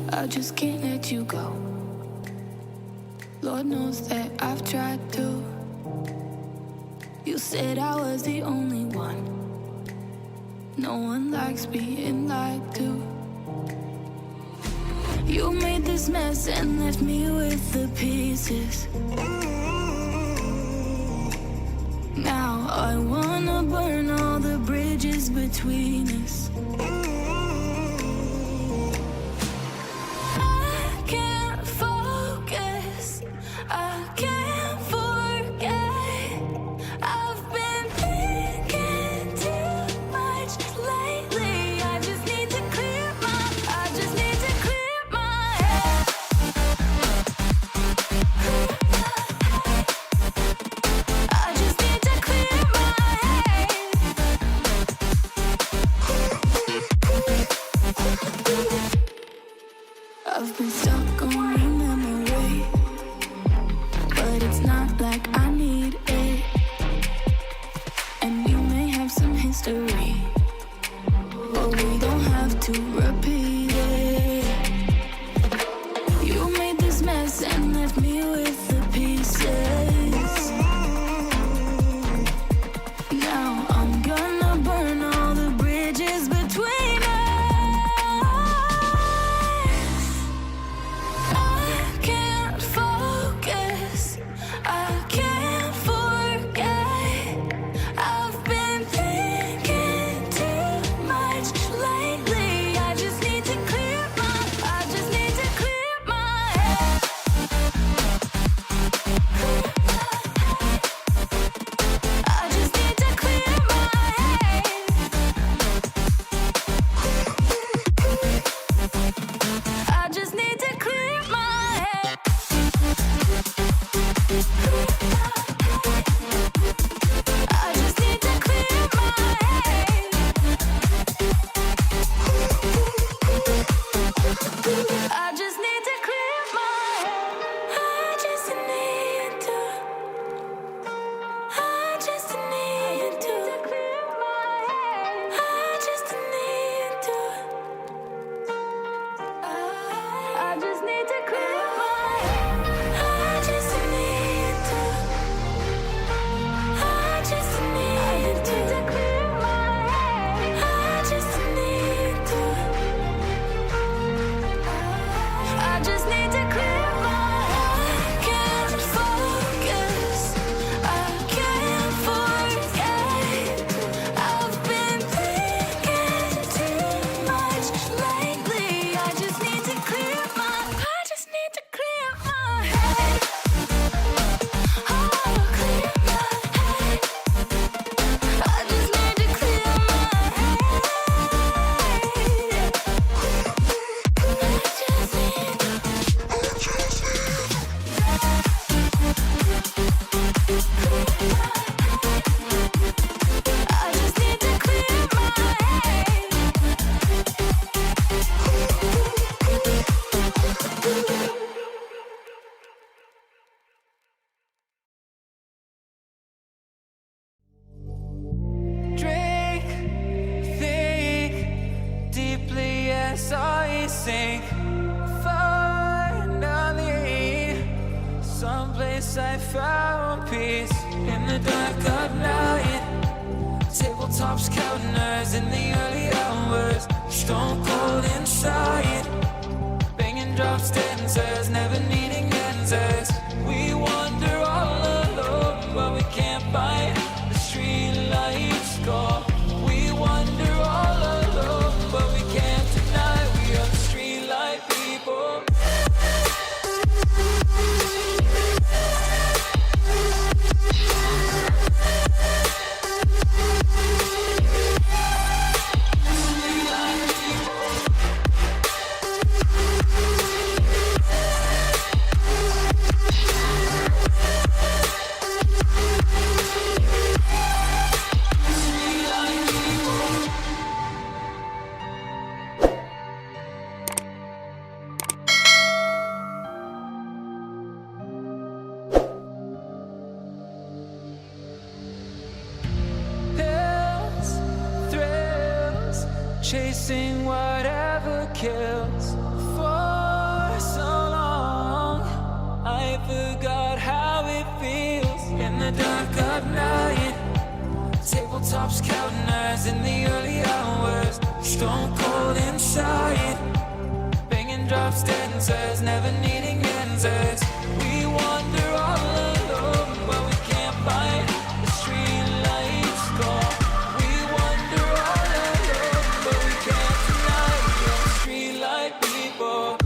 I just can't let you go. Lord knows that I've tried to. You said I was the only one. No one likes being lied to. You made this mess and left me with the pieces. Now I wanna burn all the bridges between us. I can't focus, I can't forget. I've been thinking too much lately. I just need to clear my head. I just need to clear my head. I've been stuck on your memory, but it's not like I need it. And you may have some history, but we don't have to repeat it. You made this mess and left me with the pieces. Now I'm gonna burn all the bridges between us. I can't focus, I can't forget. I've been thinking too much lately. I just need to clear my head. I just need to clear my head. I just need to clear my head. I just need to clear my head. I just need to clear my head. I just need to. I just need to clear my head. I just need to. I just need to clear my head. I just need to. I just need to clear my head. I just need to. I just need to clear my head. I can't focus, I can't forget. I've been thinking too much lately. I just need to clear my head. Oh, clear my head. I just need to clear my head. I just need to clear my head. Drink, think deeply as I sink. Finally, someplace I found peace in the dark of night. Tabletops counting hours in the early hours. Stone cold inside. Banging drops, dancers, never needing answers. We wander all alone, but we can't find the street lights call. We wander all alone, but we can't deny we are the street light people. Chasing whatever kills. tabletops counting eyes in the early hours. Stone cold inside, banging drop stanzas, never needing answers. We wander all alone, but we can't find the street lights gone. We wander all alone, but we can't deny the street light people.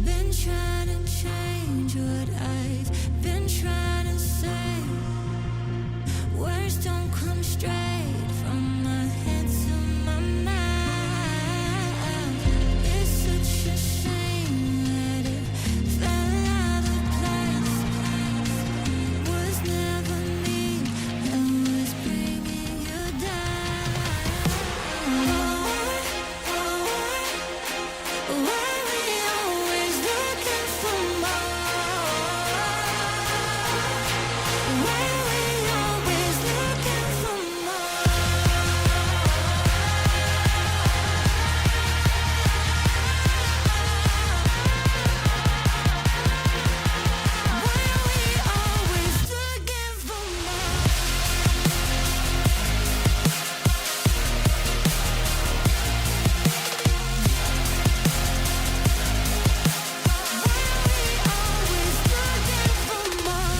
Been trying to change what I've been trying to say. Words don't come straight from my head to my mouth. It's such a shame that it fell out of place. Was never me that was bringing you down. Why we always looking for more? Why we always looking for more? Why we always looking for more?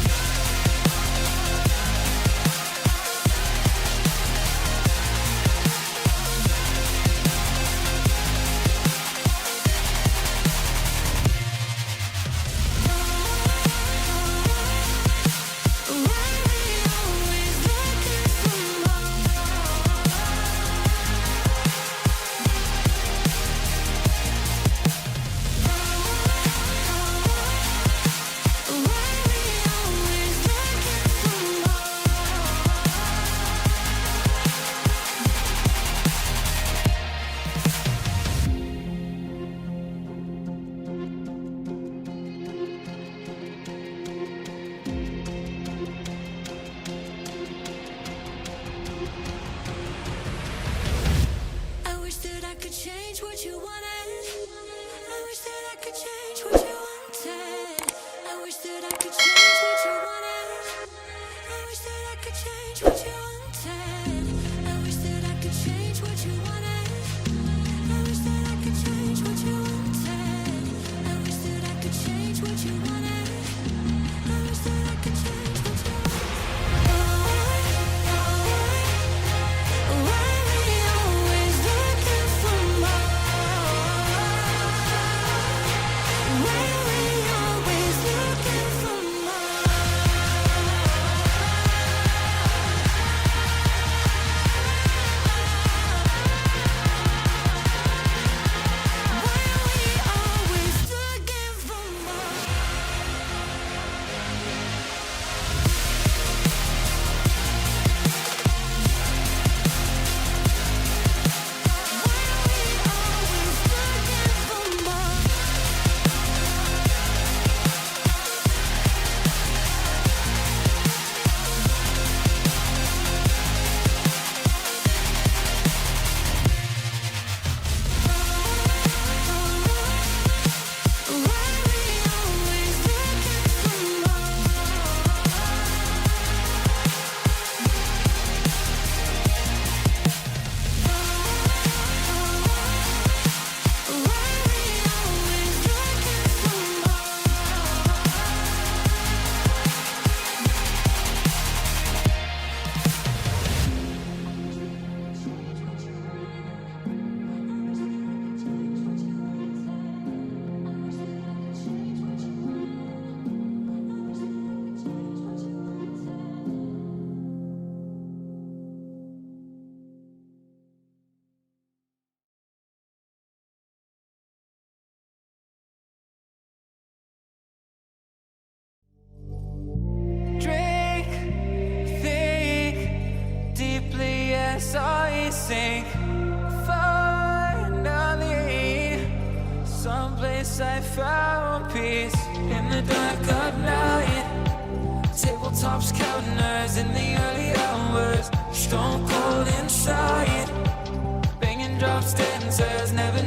I wish that I could change what you wanted. I wish that I could change what you wanted. I wish that I could change what you wanted. I wish that I could change what you wanted. I wish that I could change what you wanted. I wish that I could change what you wanted. I wish that I could change what you wanted. I wish that I could change what you wanted. Why we always looking for more? Why we always looking for more? Why we always looking for more? found peace in the dark of night. Tabletops, counters in the early hours. Stone cold inside. Banging drops, dancers, never